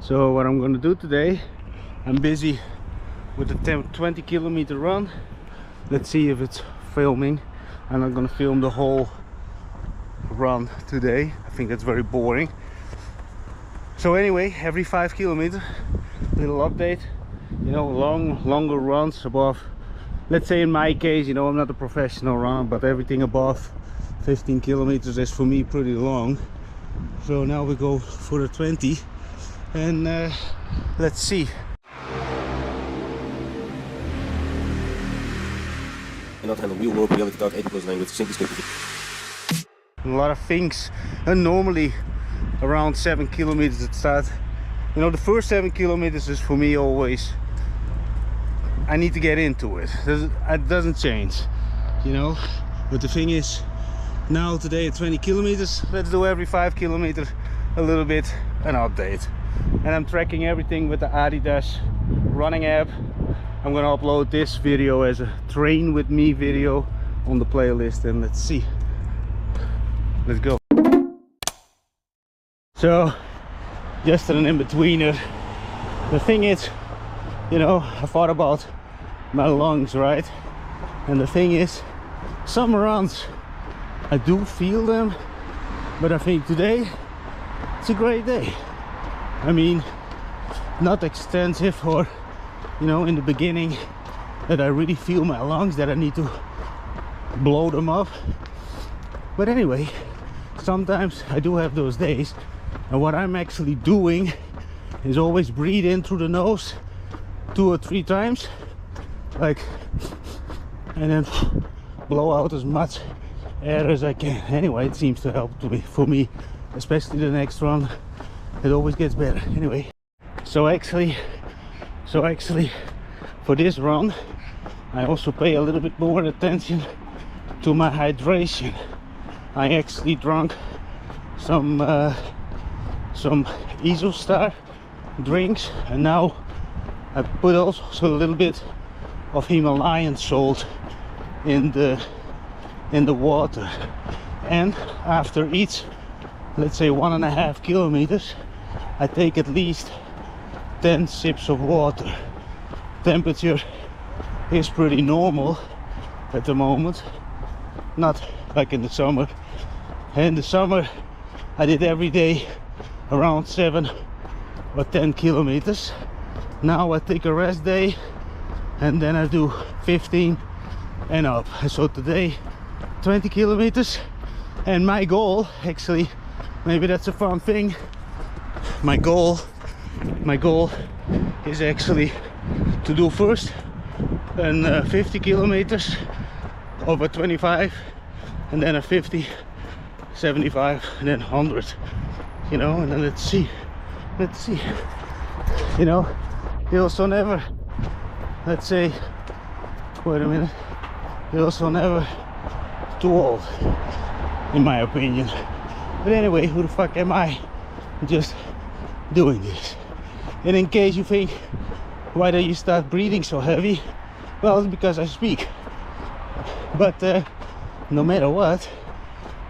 So what I'm gonna do today, I'm busy with the 20 kilometer run. Let's see if it's filming. I'm not gonna film the whole run today. I think that's very boring. So anyway, every 5 kilometers, little update. You know, longer runs above, let's say in my case, you know, I'm not a professional runner, but everything above 15 kilometers is for me pretty long. So now we go for the 20 and let's see. Not handle wheel work, reality talk, 80 plus language, simply scripted. A lot of things, and normally around 7 kilometers at start. You know, the first 7 kilometers is for me always, I need to get into it. It doesn't change, you know. But the thing is, now today at 20 kilometers, let's do every 5 kilometers a little bit an update. And I'm tracking everything with the Adidas running app. I'm gonna upload this video as a train with me video on the playlist, and let's see. Let's go. So just an in-betweener. The thing is, you know, I thought about my lungs, right? And the thing is, some runs I do feel them, but I think today it's a great day. I mean, not extensive, or you know, in the beginning that I really feel my lungs, that I need to blow them up. But anyway, sometimes I do have those days, and what I'm actually doing is always breathe in through the nose 2 or 3 times, like, and then blow out as much air as I can. Anyway, it seems to help for me, especially the next run. It always gets better. Anyway, so actually for this run I also pay a little bit more attention to my hydration. I actually drank some Isostar drinks, and now I put also a little bit of Himalayan salt in the water. And after each, let's say 1.5 kilometers, I take at least 10 sips of water. Temperature is pretty normal at the moment, not like in the summer. In the summer I did every day around 7 or 10 kilometers. Now I take a rest day and then I do 15 and up. So today 20 kilometers, and my goal, actually, maybe that's a fun thing, my goal is actually to do first 50 kilometers over 25, and then a 50, 75, and then 100, you know. And then let's see, you know, you also never, let's say, wait a minute, you're also never too old, in my opinion. But anyway, who the fuck am I just doing this? And in case you think, why do you start breathing so heavy? Well, it's because I speak. But no matter what,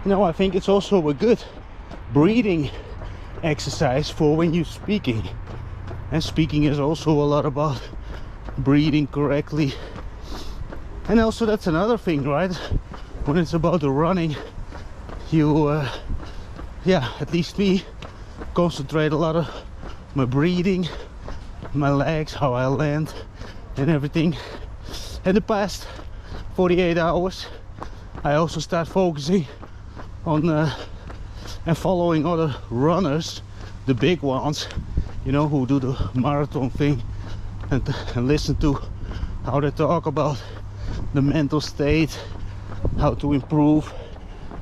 you know, I think it's also a good breathing exercise for when you're speaking. And speaking is also a lot about breathing correctly. And also that's another thing, right? When it's about the running, you yeah, at least me, concentrate a lot of my breathing, my legs, how I land and everything. In the past 48 hours I also start focusing on and following other runners, the big ones, you know, who do the marathon thing, and listen to how they talk about the mental state, how to improve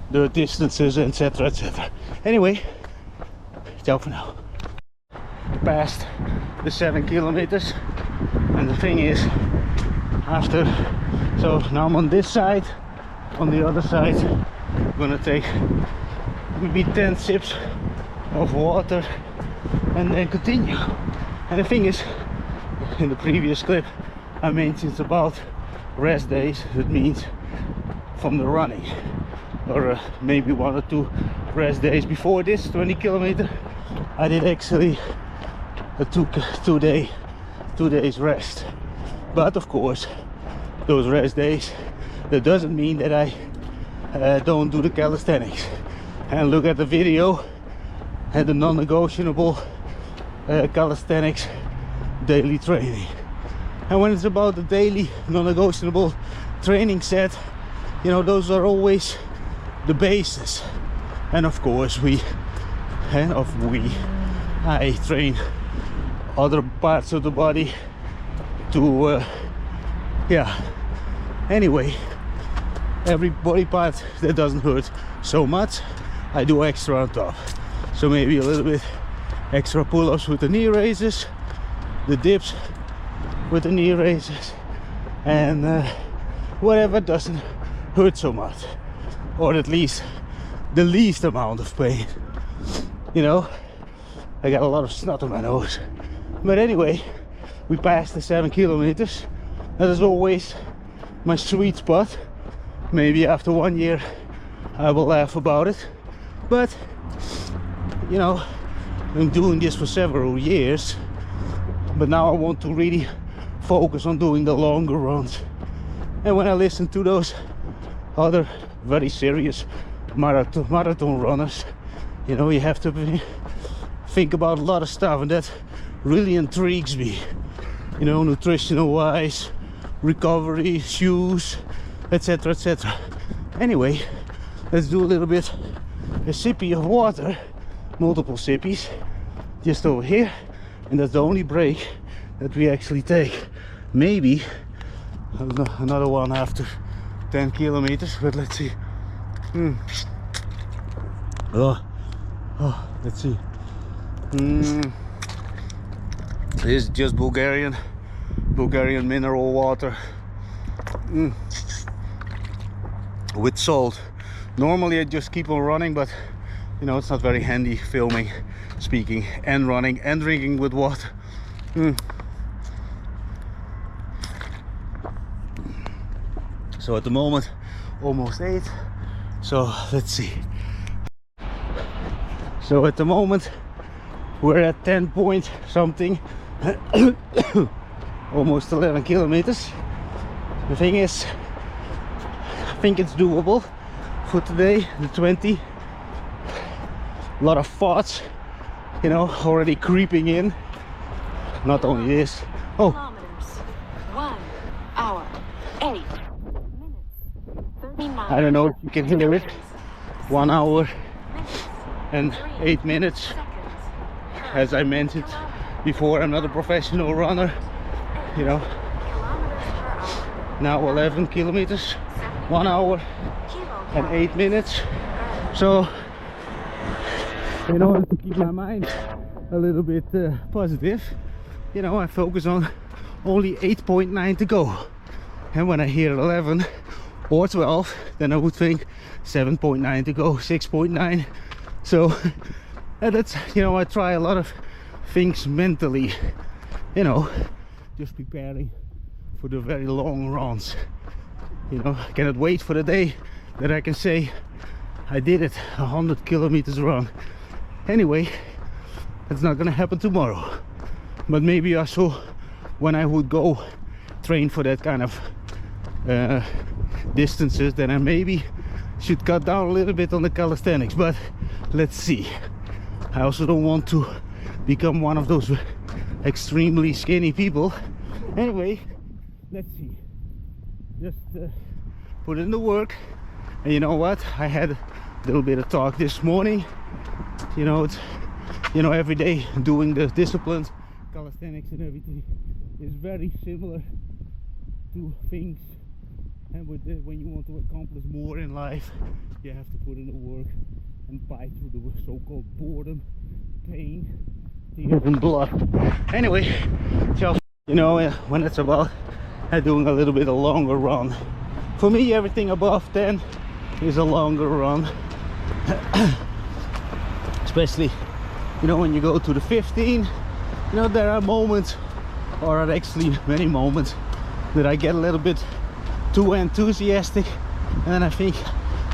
the distances, etc, etc. Anyway, ciao for now. Past the 7 kilometers, and the thing is, after, so now I'm on this side, on the other side I'm gonna take maybe 10 sips of water and then continue. And the thing is, in the previous clip I mentioned about rest days. That means from the running, or maybe 1 or 2 rest days before this 20 kilometer. I did actually a two days rest. But of course, those rest days, that doesn't mean that I don't do the calisthenics. And look at the video and the non-negotiable calisthenics daily training. And when it's about the daily non-negotiable training set, you know, those are always the basis. And of course I train other parts of the body to anyway, every body part that doesn't hurt so much, I do extra on top. So maybe a little bit extra pull-ups with the knee raises, the dips with the knee raises, and whatever doesn't hurt so much, or at least the least amount of pain. You know, I got a lot of snot on my nose. But anyway, we passed the 7 kilometers. That is always my sweet spot. Maybe after 1 year I will laugh about it, but you know, I'm doing this for several years, but now I want to really focus on doing the longer runs. And when I listen to those other very serious marathon runners, you know, you have to think about a lot of stuff, and that really intrigues me, you know, nutritional wise, recovery, shoes, etc, etc. Anyway, let's do a little bit, a sippy of water, multiple sippies, just over here, and that's the only break that we actually take. Maybe another one after 10 kilometers, but let's see. Let's see. This is just Bulgarian mineral water with salt. Normally I just keep on running, but you know, it's not very handy filming, speaking and running and drinking with water. So at the moment almost 8, so let's see. So at the moment we're at 10 point something, almost 11 kilometers. The thing is, I think it's doable for today, the 20. A lot of thoughts, you know, already creeping in. Not only this, Kilometers. 1 hour, 8 minutes, 39. I don't know if you can hear it. 1 hour and 8 minutes. As I mentioned before, I'm not a professional runner, you know. Now 11 kilometers, 1 hour and 8 minutes. So in order to keep my mind a little bit positive, you know, I focus on only 8.9 to go. And when I hear 11 or 12, then I would think 7.9 to go, 6.9. So and that's, you know, I try a lot of things mentally, you know, just preparing for the very long runs. You know, I cannot wait for the day that I can say I did it, 100 kilometers run. Anyway, it's not gonna happen tomorrow, but maybe also when I would go train for that kind of distances, then I maybe should cut down a little bit on the calisthenics. But let's see. I also don't want to become one of those extremely skinny people. Anyway, let's see. Just put in the work. And you know what, I had a little bit of talk this morning. You know, it's, you know, every day doing the disciplines, calisthenics and everything is very similar to things. And with when you want to accomplish more in life, you have to put in the work and fight through the so-called boredom, pain, tears and blood. Anyway, so you know, when it's about doing a little bit of longer run, for me everything above 10 is a longer run. Especially, you know, when you go to the 15, you know, there are moments, or are actually many moments, that I get a little bit too enthusiastic and I think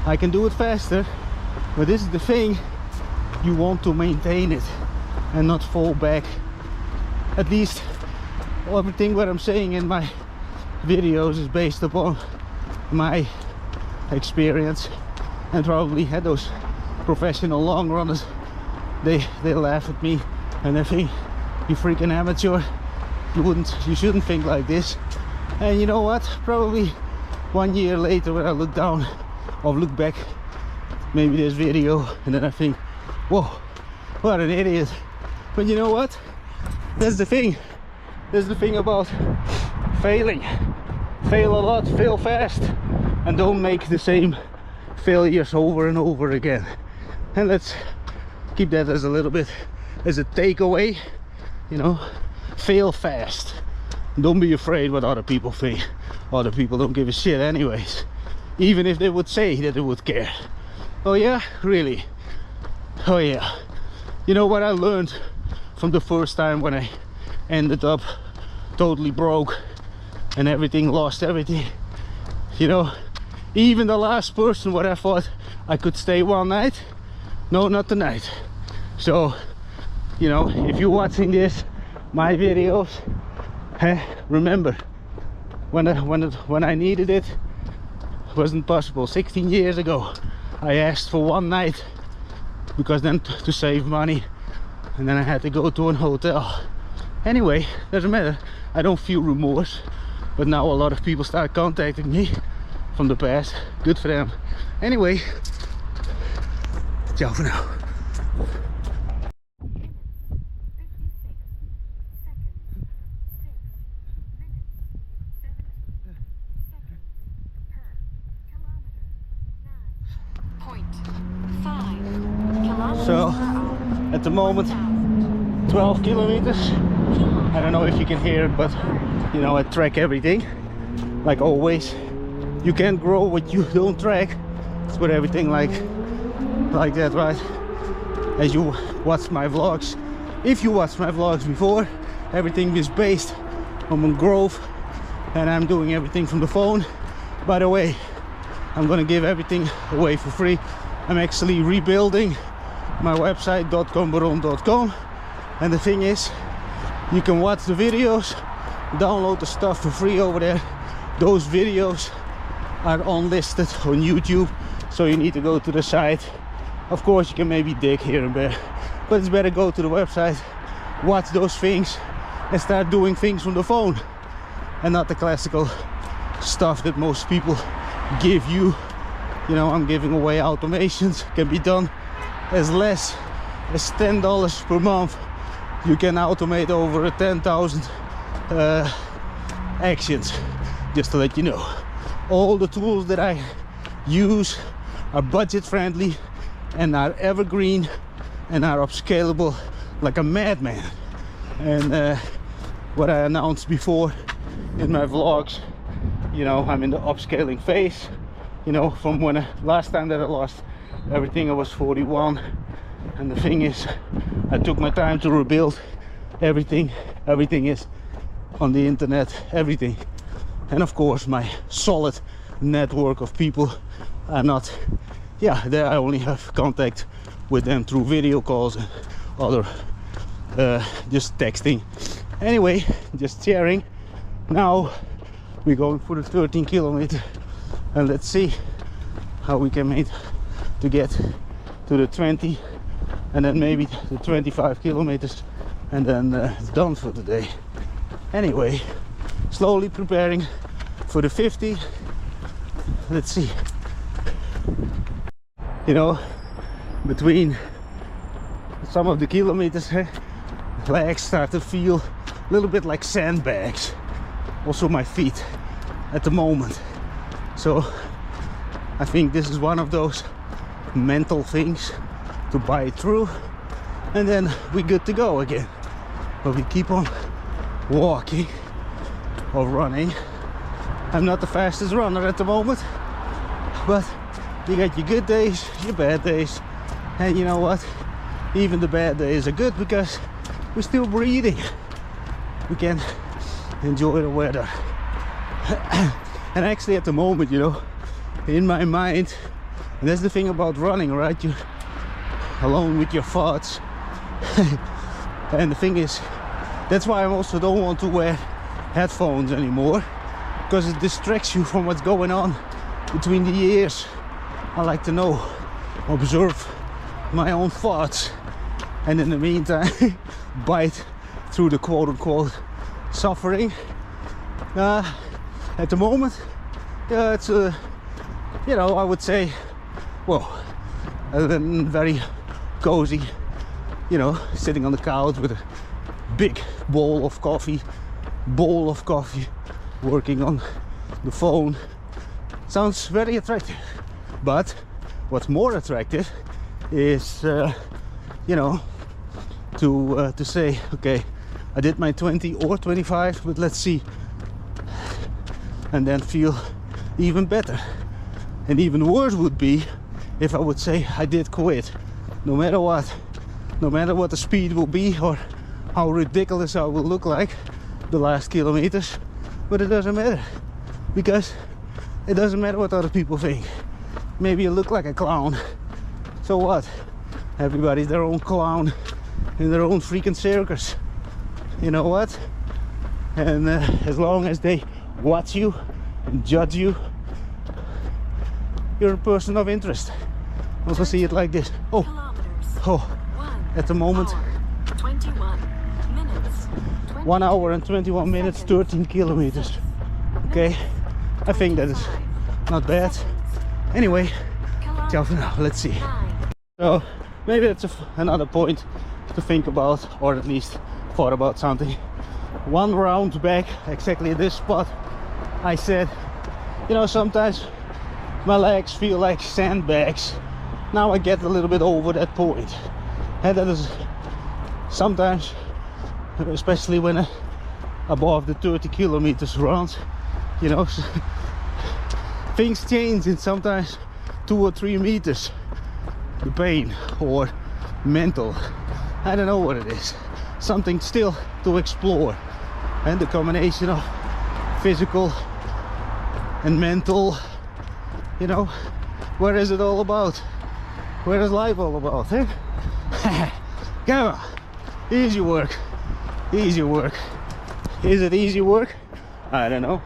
I can do it faster. But this is the thing, you want to maintain it and not fall back at least everything what I'm saying in my videos is based upon my experience, and probably had those professional long runners, they laugh at me and they think, you freaking amateur, you shouldn't think like this. And you know what, probably 1 year later when I look down or look back maybe this video, and then I think, whoa, what an idiot. But you know what, that's the thing about failing. Fail a lot, fail fast, and don't make the same failures over and over again. And let's keep that as a little bit as a takeaway, you know, fail fast. Don't be afraid what other people think. Other people don't give a shit anyways, even if they would say that they would care. Oh yeah, really? Oh yeah. You know what I learned from the first time when I ended up totally broke and everything, lost everything? You know, even the last person what I thought I could stay one night, no, not tonight. So, you know, if you're watching this, my videos, remember, when I needed it, it wasn't possible. 16 years ago, I asked for one night, because then to save money, and then I had to go to a hotel. Anyway, doesn't matter. I don't feel remorse, but now a lot of people start contacting me from the past. Good for them. Anyway, ciao for now. So at the moment 12 kilometers. I don't know if you can hear it, but you know, I track everything like always. You can't grow what you don't track. It's with everything like that, right? As you watch my vlogs, if you watch my vlogs before, everything is based on growth, and I'm doing everything from the phone. By the way, I'm gonna give everything away for free. I'm actually rebuilding my website, Dotcom, and the thing is, you can watch the videos, download the stuff for free over there. Those videos are unlisted on YouTube, so you need to go to the site. Of course, you can maybe dig here and there, but it's better go to the website, watch those things, and start doing things from the phone, and not the classical stuff that most people give you. You know, I'm giving away automations, can be done as less as $10 per month. You can automate over 10,000 actions, just to let you know. All the tools that I use are budget friendly and are evergreen and are upscalable like a madman. And what I announced before in my vlogs, you know, I'm in the upscaling phase. You know, from when last time that I lost everything, I was 41, and the thing is, I took my time to rebuild everything. Everything is on the internet, everything. And of course, my solid network of people are not, yeah, there I only have contact with them through video calls and other just texting. Anyway, just sharing. Now we're going for the 13 kilometer, and let's see how we can make to get to the 20, and then maybe the 25 kilometers, and then it's done for the day. Anyway, slowly preparing for the 50. Let's see. You know, between some of the kilometers, legs start to feel a little bit like sandbags. Also my feet at the moment. So I think this is one of those mental things to bite through, and then we're good to go again. But we keep on walking or running. I'm not the fastest runner at the moment, but you got your good days, your bad days, and you know what, even the bad days are good because we're still breathing. We can enjoy the weather. And actually at the moment, you know, in my mind, and that's the thing about running, right, you're alone with your thoughts. And the thing is, That's why I also don't want to wear headphones anymore, because it distracts you from what's going on between the ears. I like to know, observe my own thoughts, and in the meantime bite through the quote-unquote suffering. At the moment, it's you know, I would say, well, very cozy, you know, sitting on the couch with a big bowl of coffee, working on the phone. Sounds very attractive. But what's more attractive is you know, to say, okay, I did my 20 or 25, but let's see, and then feel even better. And even worse would be if I would say I did quit, no matter what the speed will be or how ridiculous I will look like the last kilometers. But it doesn't matter, because it doesn't matter what other people think. Maybe you look like a clown, so what? Everybody's their own clown in their own freaking circus, you know what? And as long as they watch you and judge you, you're a person of interest. Also see it like this. Oh, at the moment, 1 hour and 21 minutes, 13 kilometers. Okay, I think that is not bad. Anyway, ciao for now, let's see. So maybe that's another point to think about, or at least thought about something. One round back, exactly at this spot, I said, you know, sometimes my legs feel like sandbags. Now I get a little bit over that point, and that is sometimes, especially when above the 30 kilometers round, you know, things change in sometimes 2 or 3 meters. The pain or mental, I don't know what it is. Something still to explore, and the combination of physical and mental, you know, where is it all about? Where is life all about, eh? Come on, easy work, easy work. Is it easy work? I don't know.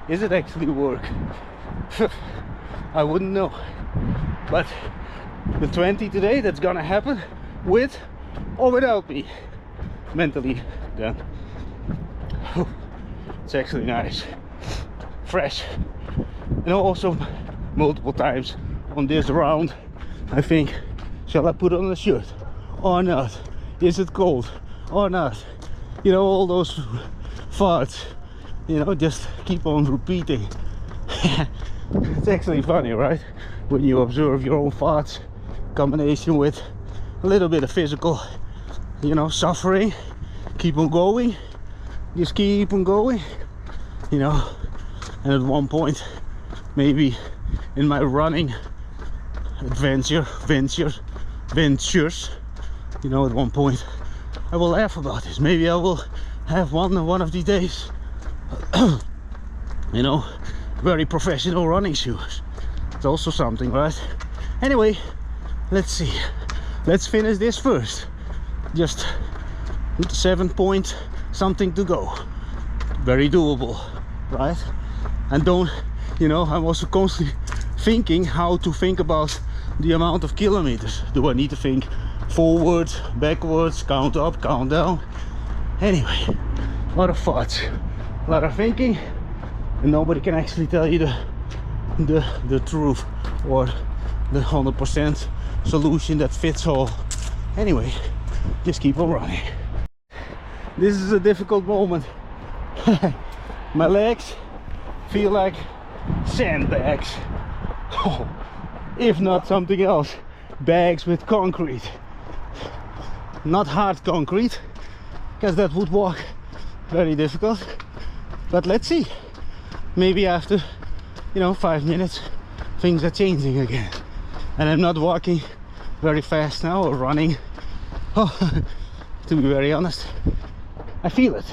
Is it actually work? I wouldn't know. But the 20 today, that's gonna happen with or without me mentally then. It's actually nice, fresh. And also multiple times on this round I think, shall I put on a shirt or not? Is it cold or not? You know, all those thoughts, you know, just keep on repeating. It's actually funny, right? When you observe your own thoughts, combination with a little bit of physical, you know, suffering. Keep on going, just keep on going, you know. And at one point, maybe in my running ventures, you know, at one point I will laugh about this. Maybe I will have one of these days you know, very professional running shoes. It's also something, right? Anyway, let's see, let's finish this first. Just 7 point something to go. Very doable, right? And don't, you know, I'm also constantly thinking how to think about the amount of kilometers. Do I need to think forwards, backwards, count up, count down? Anyway, a lot of thoughts, a lot of thinking, and nobody can actually tell you the truth or the 100% solution that fits all. Anyway, just keep on running. This is a difficult moment. My legs feel like sandbags. Oh, if not something else, bags with concrete. Not hard concrete, because that would walk very difficult. But let's see, maybe after, you know, 5 minutes things are changing again, and I'm not walking very fast now or running. Oh, to be very honest, I feel it.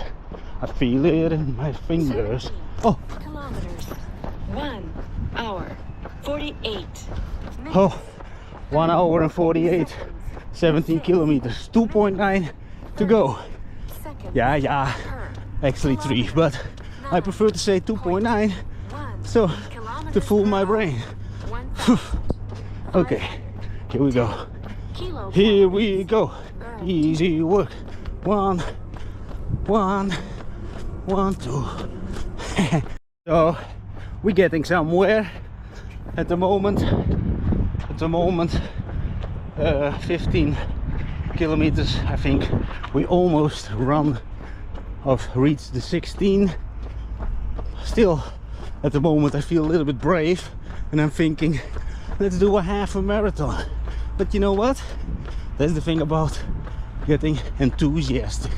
I feel it in my fingers. Oh, kilometers. 1 hour 48 minutes. Oh, 1 hour and 48, 17 kilometers, 2.9 to go. Yeah, actually 3, but I prefer to say 2.9, so to fool my brain. Okay, here we go. Here we go. Easy work. 1, 1, 1, 2. So we're getting somewhere at the moment. 15 kilometers. I think we almost reached the 16. Still, at the moment, I feel a little bit brave, and I'm thinking, let's do a half a marathon. But you know what? That's the thing about getting enthusiastic.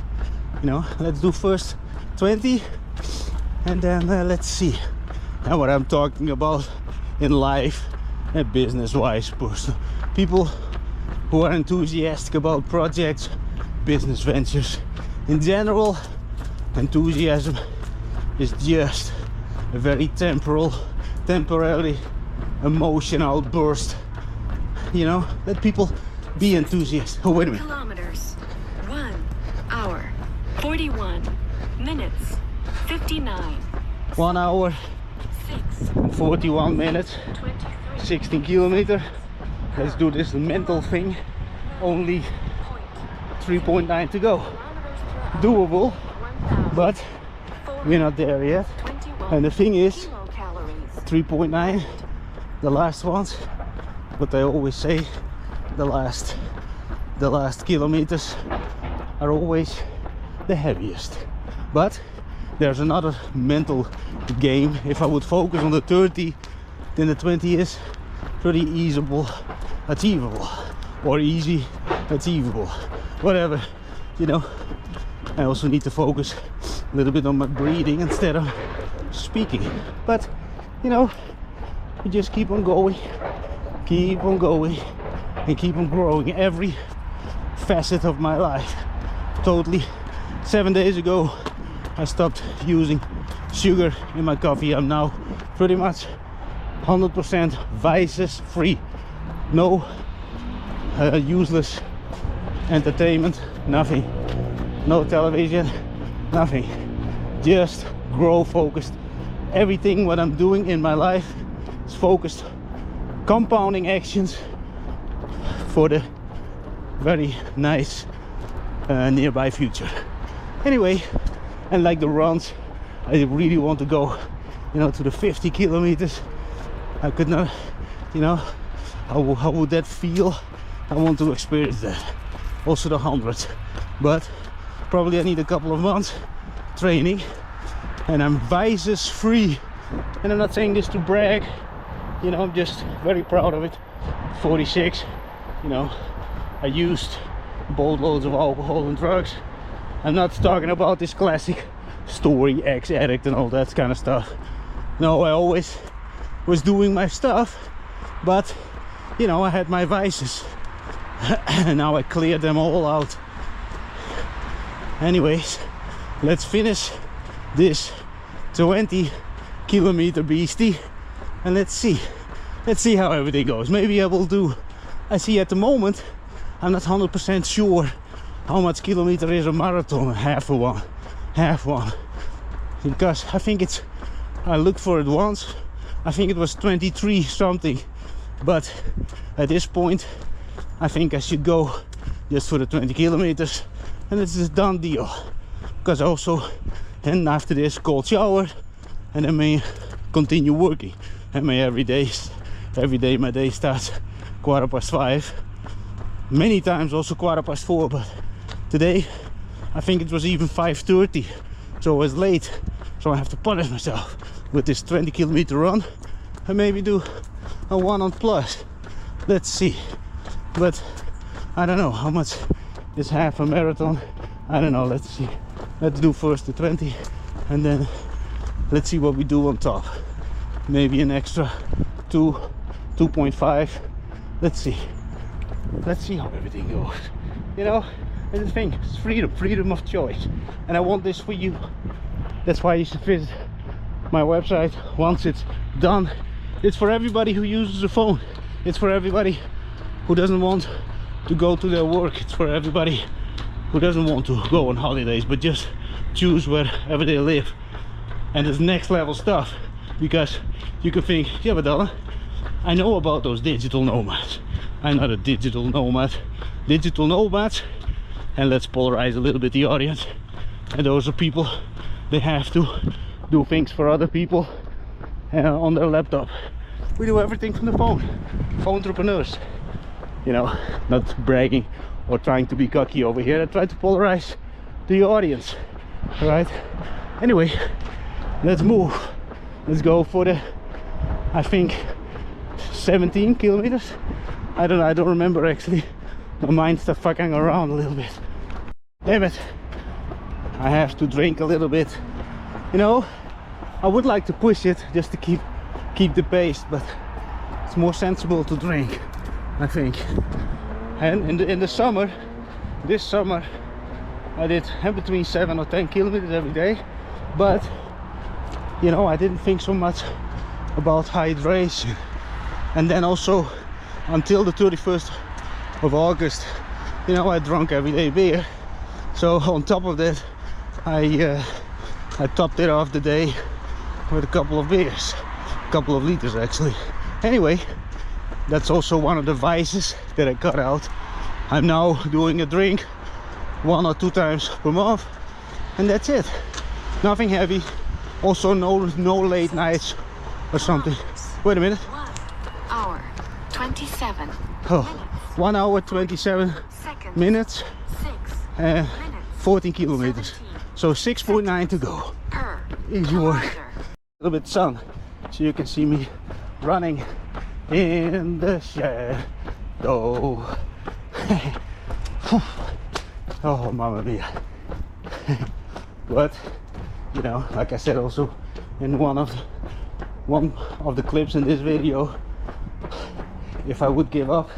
You know, let's do first 20, and then let's see. And what I'm talking about in life and business-wise, personal people who are enthusiastic about projects, business ventures in general. Enthusiasm is just a very temporary emotion outburst. You know, let people be enthusiastic. Oh, wait a minute. Kilometers. 1 hour, 41 minutes, 59. 1 hour 6, and 41 minutes, 23. 16 kilometers. Let's do this mental thing. Only 3.9 to go. Doable, but we're not there yet. And the thing is, 3.9, the last ones, but I always say the last kilometers are always the heaviest. But there's another mental game. If I would focus on the 30, then the 20 is pretty achievable, or easy achievable, whatever, you know. I also need to focus a little bit on my breathing instead of speaking, but you know, you just keep on going and keep on growing. Every facet of my life, totally. 7 days ago I stopped using sugar in my coffee. I'm now pretty much 100% vices free. No useless entertainment, nothing. No television, nothing. Just grow focused. Everything what I'm doing in my life is focused, compounding actions for the very nice nearby future. Anyway, and like the runs, I really want to go, you know, to the 50 kilometers. I could not, you know, how would that feel? I want to experience that. Also the 100, but probably I need a couple of months training, and I'm vices free. And I'm not saying this to brag, you know, I'm just very proud of it. 46, you know, I used boatloads of alcohol and drugs. I'm not talking about this classic story, ex-addict and all that kind of stuff. No, I always was doing my stuff, but you know, I had my vices and now I cleared them all out. Anyways, let's finish this 20 kilometer beastie, and let's see how everything goes. Maybe I will do, I see at the moment I'm not 100% sure how much kilometer is a marathon. Half one, because I think it's, I looked for it once, I think it was 23 something, but at this point I think I should go just for the 20 kilometers, and it's a done deal. Because also, and after this, cold shower, and then may continue working. And my every day my day starts 5:15. Many times also 4:15, but today I think it was even 5:30, so it was late. So I have to punish myself with this 20 kilometer run, and maybe do a 1 on plus. Let's see. But I don't know how much is half a marathon. I don't know. Let's see. Let's do first the 20, and then let's see what we do on top. Maybe an extra 2.5. Let's see how everything goes. You know, and the thing is freedom of choice, and I want this for you. That's why you should visit my website once it's done. It's for everybody who uses a phone. It's for everybody who doesn't want to go to their work. It's for everybody who doesn't want to go on holidays but just choose wherever they live. And it's next level stuff, because you could think, yeah, but Dahlan, I know about those digital nomads. I'm not a digital nomad. Digital nomads, and let's polarize a little bit the audience, and those are people, they have to do things for other people on their laptop. We do everything from the phone. Entrepreneurs, you know, not bragging or trying to be cocky over here. I try to polarize the audience. All right, anyway, let's move. Let's go for the, I think, 17 kilometers. I don't remember actually. My mind starts fucking around a little bit. Damn it, I have to drink a little bit. You know, I would like to push it just to keep the pace, but it's more sensible to drink, I think. And in the summer, this summer, I did between 7 or 10 kilometers every day, but you know, I didn't think so much about hydration. And then also until the 31st of August, you know, I drank everyday beer. So on top of that, I topped it off the day with a couple of beers, a couple of liters actually. Anyway, that's also one of the vices that I cut out. I'm now doing a drink 1 or 2 times per month, and that's it. Nothing heavy. Also no late nights or something. Wait a minute. 1 hour 27 Oh, minutes. 1 hour 27 Seconds. minutes 6 and minutes. 14 kilometers. 17 So 6.9 to go. per Easy work. kilometer. A little bit sun, so you can see me running in the shadow. Oh, mamma mia. But you know, like I said also in one of the clips in this video, if I would give up,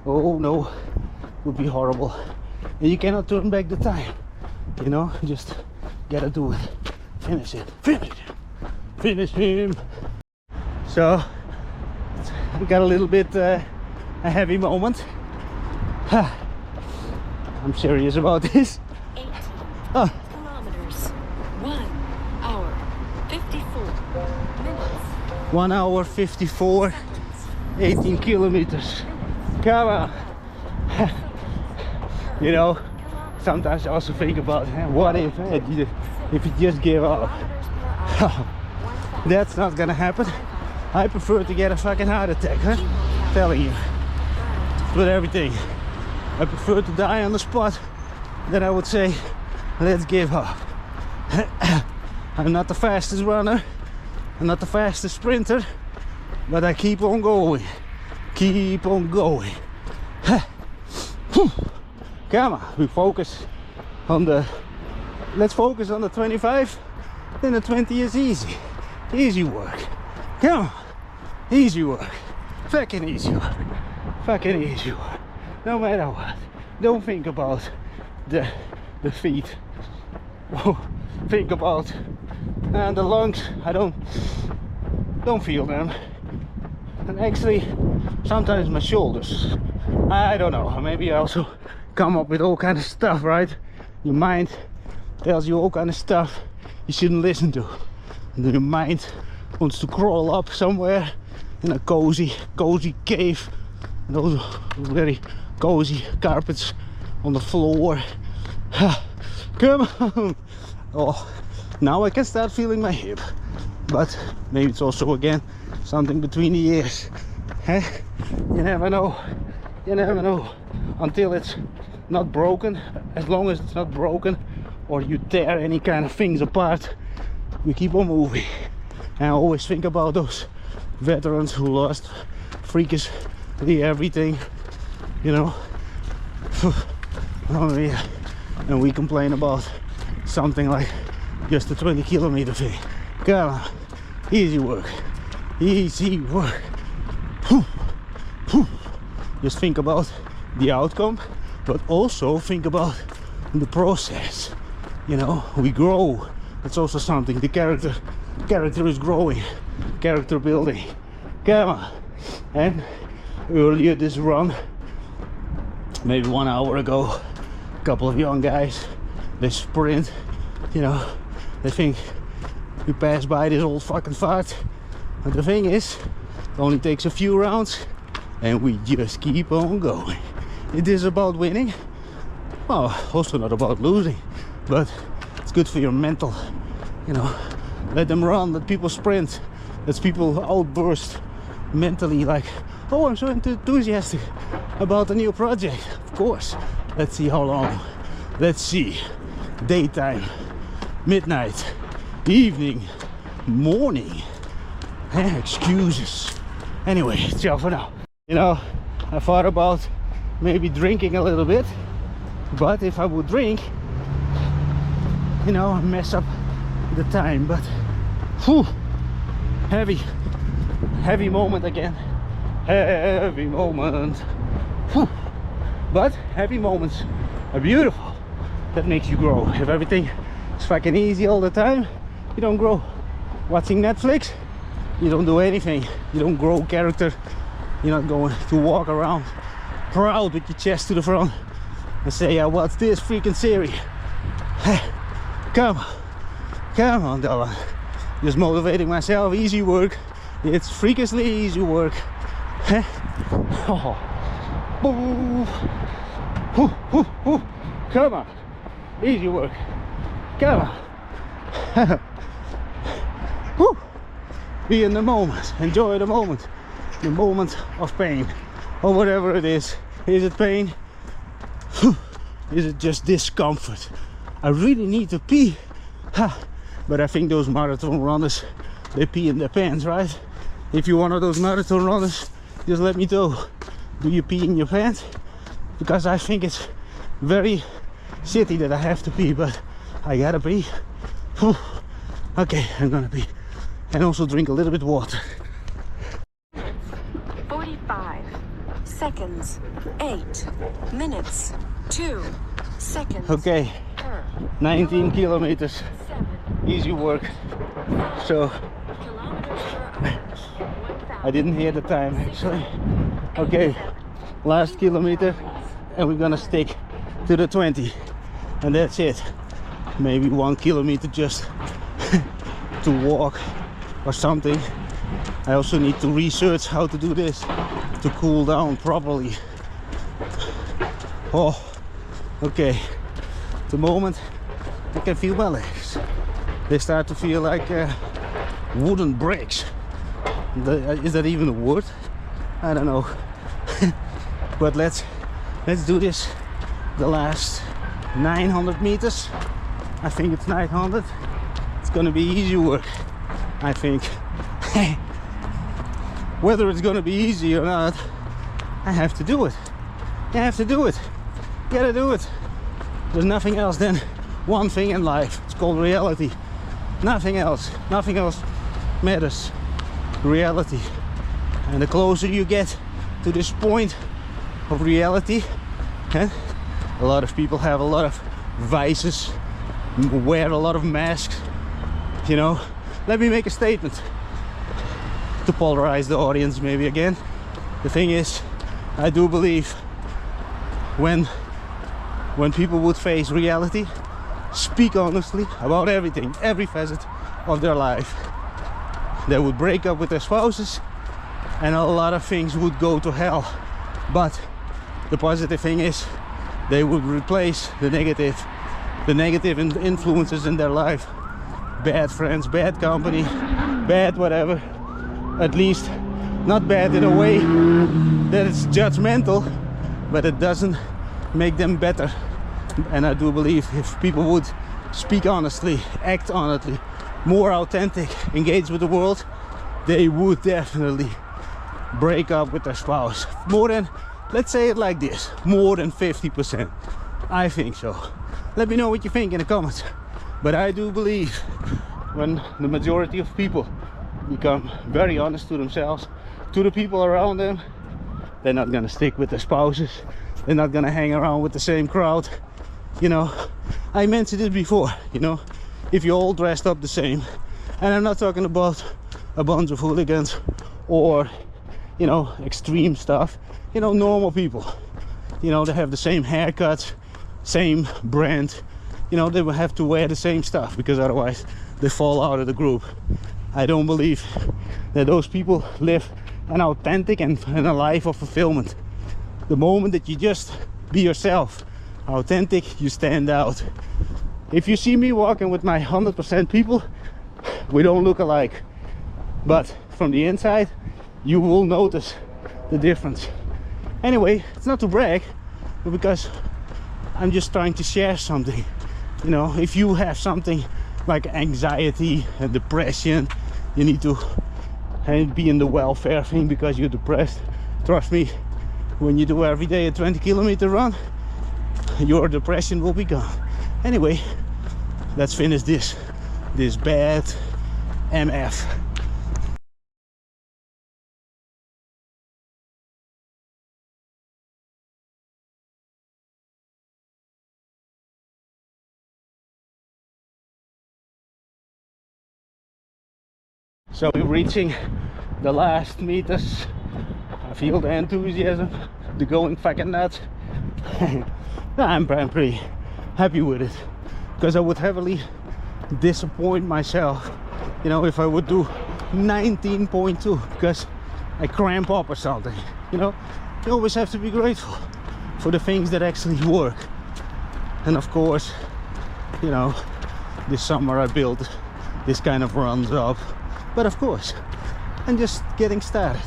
oh no, it would be horrible. And you cannot turn back the time, you know, just gotta do it. Finish it, finish him. So I got a little bit a heavy moment. I'm serious about this. 18 Oh. kilometers. 1 hour 54 minutes. 1 hour 54, 18 kilometers. Come on. You know, sometimes I also think about what if you just give up. That's not gonna happen. I prefer to get a fucking heart attack, huh? Telling you. With everything, I prefer to die on the spot than I would say, let's give up. I'm not the fastest runner, I'm not the fastest sprinter, but I keep on going. Keep on going. Come on, we focus on the, let's focus on the 25, then the 20 is easy. Easy work. Come on, easy work. Fucking easy work. Fucking easy work. No matter what. Don't think about the feet. Think about the lungs. I don't feel them. And actually sometimes my shoulders. I don't know. Maybe I also come up with all kind of stuff, right? Your mind tells you all kind of stuff you shouldn't listen to. And then your mind wants to crawl up somewhere in a cozy cave. And those very cozy carpets on the floor. Come on. Oh, now I can start feeling my hip, but maybe it's also again something between the ears. You never know. You never know until it's not broken. As long as it's not broken or you tear any kind of things apart, we keep on moving. And I always think about those veterans who lost freakishly everything, you know. Oh yeah. And we complain about something like just a 20 kilometer thing. Come on, easy work, easy work. Just think about the outcome, but also think about the process. You know, we grow. It's also something. The character is growing, character building. Come on. And earlier this run, maybe 1 hour ago, a couple of young guys, they sprint, you know, they think you pass by this old fucking fart. But the thing is, it only takes a few rounds and we just keep on going. It is about winning, well, also not about losing, but it's good for your mental, you know. Let them run, let people sprint, let people outburst mentally, like, oh, I'm so enthusiastic about a new project. Of course, let's see how long. Let's see, daytime, midnight, evening, morning. Excuses. Anyway, ciao for now. You know, I thought about maybe drinking a little bit, but if I would drink, you know, I mess up the time. But whew, heavy moment again. Heavy moment. Whew. But heavy moments are beautiful. That makes you grow. If everything is fucking easy all the time, you don't grow. Watching Netflix, you don't do anything. You don't grow character. You're not going to walk around proud with your chest to the front and say, yeah, what's this freaking series? Come on, Dahlan. Just motivating myself. Easy work. It's freakishly easy work. Oh. Come on. Easy work. Come on. Be in the moment. Enjoy the moment. The moment of pain. Or whatever it is. Is it pain? Is it just discomfort? I really need to pee. But I think those marathon runners, they pee in their pants, right? If you're one of those marathon runners, just let me know. Do you pee in your pants? Because I think it's very shitty that I have to pee, but I gotta pee. Okay, I'm gonna pee. And also drink a little bit of water. 45 seconds. 8 minutes. 2 seconds. Okay, 19 kilometers. 7 Easy work. So kilometers per hour. I didn't hear the time actually. Okay, last kilometer, and we're gonna stick to the 20, and that's it. Maybe 1 kilometer just to walk or something. I also need to research how to do this to cool down properly. Oh, okay. The moment I can feel my legs. They start to feel like wooden bricks. Is that even a word? I don't know. But let's do this. The last 900 meters. I think it's 900. It's gonna be easy work, I think. Whether it's gonna be easy or not, I have to do it. You have to do it. You gotta do it. There's nothing else than one thing in life. It's called reality. Nothing else. Nothing else matters. Reality. And the closer you get to this point of reality, a lot of people have a lot of vices, wear a lot of masks, you know. Let me make a statement to polarize the audience maybe again. The thing is, I do believe when people would face reality, speak honestly about everything, every facet of their life, they would break up with their spouses and a lot of things would go to hell. But the positive thing is they would replace the negative influences in their life. Bad friends, bad company, bad whatever. At least not bad in a way that it's judgmental, but it doesn't make them better. And I do believe if people would speak honestly, act honestly, more authentic, engage with the world, they would definitely break up with their spouse. More than, let's say it like this, more than 50%. I think so. Let me know what you think in the comments. But I do believe when the majority of people become very honest to themselves, to the people around them, they're not gonna stick with their spouses. They're not gonna hang around with the same crowd. You know, I mentioned it before, you know, if you're all dressed up the same, and I'm not talking about a bunch of hooligans or, you know, extreme stuff, you know, normal people, you know, they have the same haircuts, same brand, you know, they will have to wear the same stuff, because otherwise they fall out of the group. I don't believe that those people live an authentic and a life of fulfillment. The moment that you just be yourself, authentic, you stand out. If you see me walking with my 100% people, we don't look alike, but from the inside you will notice the difference. Anyway, it's not to brag, but because I'm just trying to share something. You know, if you have something like anxiety and depression, you need to be in the welfare thing because you're depressed. Trust me, when you do every day a 20-kilometer run, your depression will be gone. Anyway, let's finish this bad MF. So we're reaching the last meters. I feel the enthusiasm, the going fucking nuts. I'm pretty happy with it, because I would heavily disappoint myself, you know, if I would do 19.2 because I cramp up or something. You know, you always have to be grateful for the things that actually work. And of course, you know, this summer I built this kind of runs up. But of course, I'm just getting started,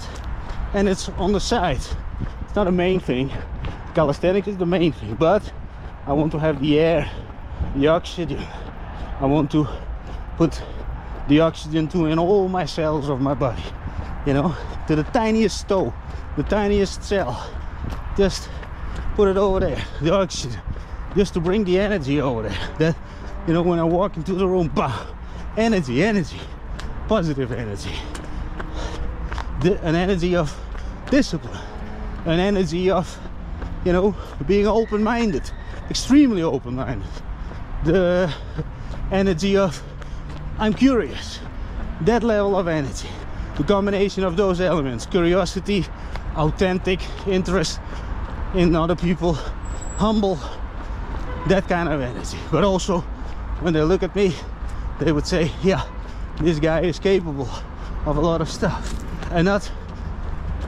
and it's on the side. It's not a main thing. Calisthenics is the main thing, but I want to have the air, the oxygen. I want to put the oxygen in all my cells of my body, you know, to the tiniest toe, the tiniest cell. Just put it over there, the oxygen, just to bring the energy over there. That, you know, when I walk into the room, bah, energy, positive energy, an energy of discipline, an energy of, you know, being open-minded, extremely open-minded, the energy of I'm curious, that level of energy, the combination of those elements, curiosity, authentic interest in other people, humble, that kind of energy. But also when they look at me, they would say, yeah, this guy is capable of a lot of stuff. And not,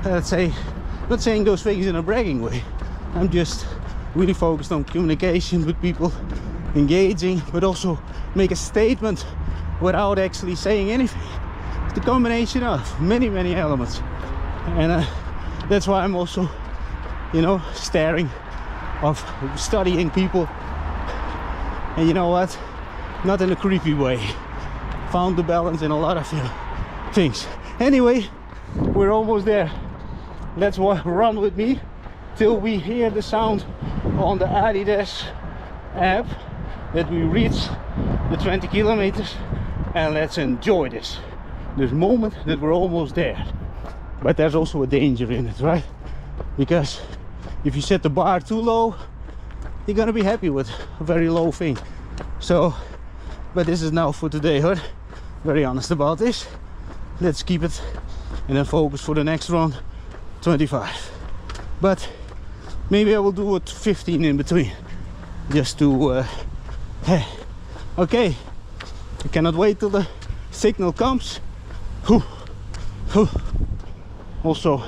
let's say, not saying those things in a bragging way. I'm just really focused on communication with people, engaging, but also make a statement without actually saying anything. It's the combination of many elements. And that's why I'm also, you know, studying people. And you know what? Not in a creepy way. Found the balance in a lot of things. Anyway, we're almost there. Let's run with me till we hear the sound on the Adidas app that we reach the 20 kilometers, and let's enjoy this moment that we're almost there. But there's also a danger in it, right? Because if you set the bar too low, you're gonna be happy with a very low thing. So, but this is now for today, huh? Very honest about this. Let's keep it and then focus for the next run, 25. But maybe I will do it 15 in between, just to okay, I cannot wait till the signal comes. Also,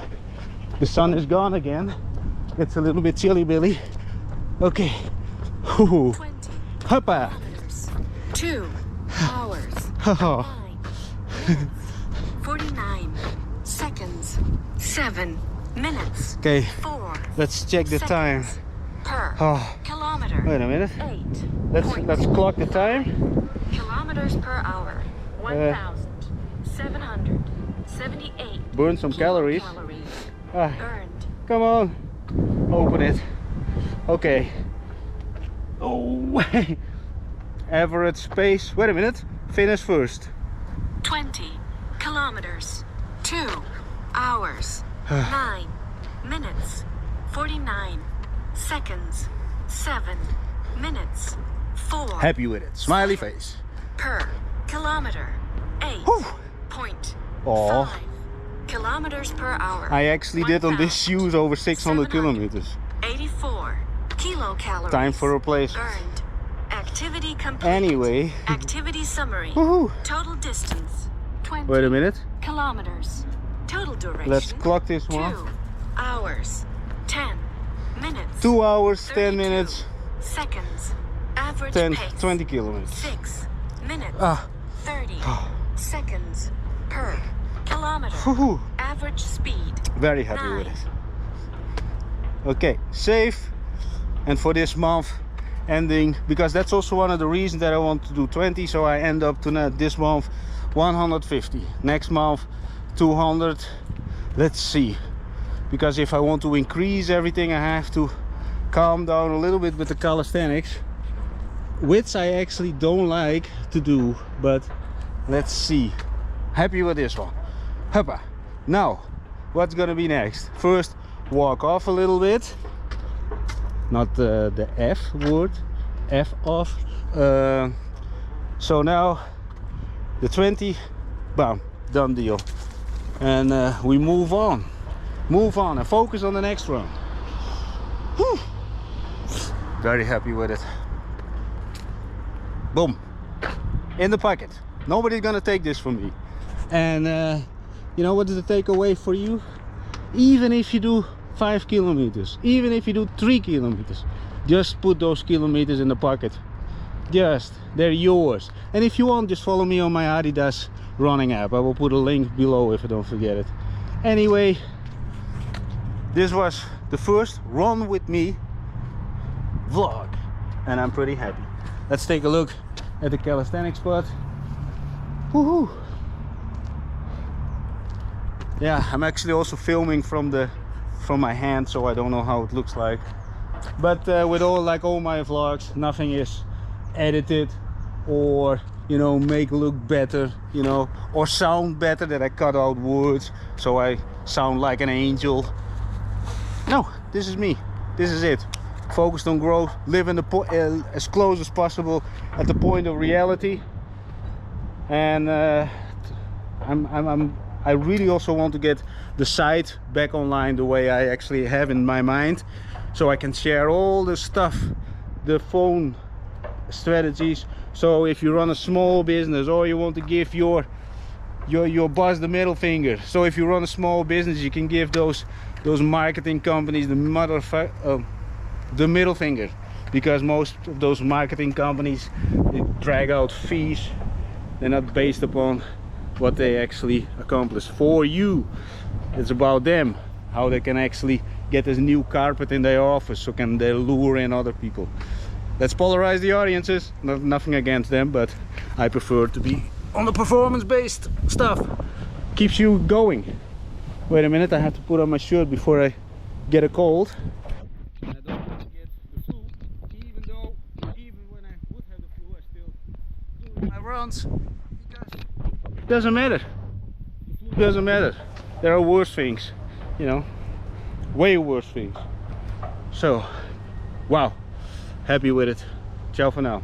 the sun is gone again. It's a little bit chilly, Billy. Okay. 20 Hoppa. 2 hours 9 minutes 49 seconds 7 minutes. Okay, 4 let's check the time. seconds per Oh, kilometer. wait a minute. 8 Let's clock the time. kilometers per hour. 1,778 Burn some calories. Ah, earned. come on, open it. Okay. Oh, average pace. Wait a minute. Finish first. 20 kilometers 2 hours 9 minutes 49 seconds 7 minutes 4 Happy with it. Smiley face. per kilometer. 8.5 Oh, kilometers per hour. I actually did on this shoes over 600 kilometers. 84 kilocalories. Time for replacement. Burned. Activity complete. Anyway. Activity summary. Woohoo. Total distance 20 Wait a minute. kilometers. Total duration. Let's clock this one. 2 hours 10 minutes. 2 hours, 10 32 minutes, seconds. Average 10, pace 20 kilometers. 6 minutes. Ah. 30 seconds per kilometer. Woohoo. Average speed. Very happy with it. Okay, safe. And for this month ending, because that's also one of the reasons that I want to do 20, so I end up to this month 150, next month 200. Let's see, because if I want to increase everything, I have to calm down a little bit with the calisthenics, which I actually don't like to do, but let's see. Happy with this one. Hoppa. Now what's gonna be next? First, walk off a little bit, not the F word, F off. So now the 20, bam, done deal. And we move on and focus on the next one. Whew. Very happy with it. Boom, in the pocket. Nobody's gonna take this from me. And you know what is the takeaway for you? Even if you do 5 kilometers, even if you do 3 kilometers, just put those kilometers in the pocket. Just, they're yours. And if you want, just follow me on my Adidas running app. I will put a link below if I don't forget it. Anyway, this was the first Run With Me vlog, and I'm pretty happy. Let's take a look at the calisthenics spot. Woohoo! Yeah, I'm actually also filming from my hand, so I don't know how it looks like. But with all my vlogs, nothing is edited or, you know, make look better, you know, or sound better, that I cut out words so I sound like an angel. No, this is me. This is it. Focused on growth, live in the as close as possible at the point of reality. And I really also want to get the site back online the way I actually have in my mind, so I can share all the stuff, the phone strategies. So if you run a small business, or you want to give your boss the middle finger, so if you run a small business, you can give those marketing companies the middle finger, because most of those marketing companies, they drag out fees. They're not based upon what they actually accomplish for you. It's about them, how they can actually get this new carpet in their office, so can they lure in other people. Let's polarize the audiences. Nothing against them, but I prefer to be on the performance-based stuff. Keeps you going. Wait a minute, I have to put on my shirt before I get a cold. I don't want to get the flu, even when I would have the flu, I still do my runs, because it doesn't matter. It doesn't matter. There are worse things, you know, way worse things. So, wow, happy with it. Ciao for now.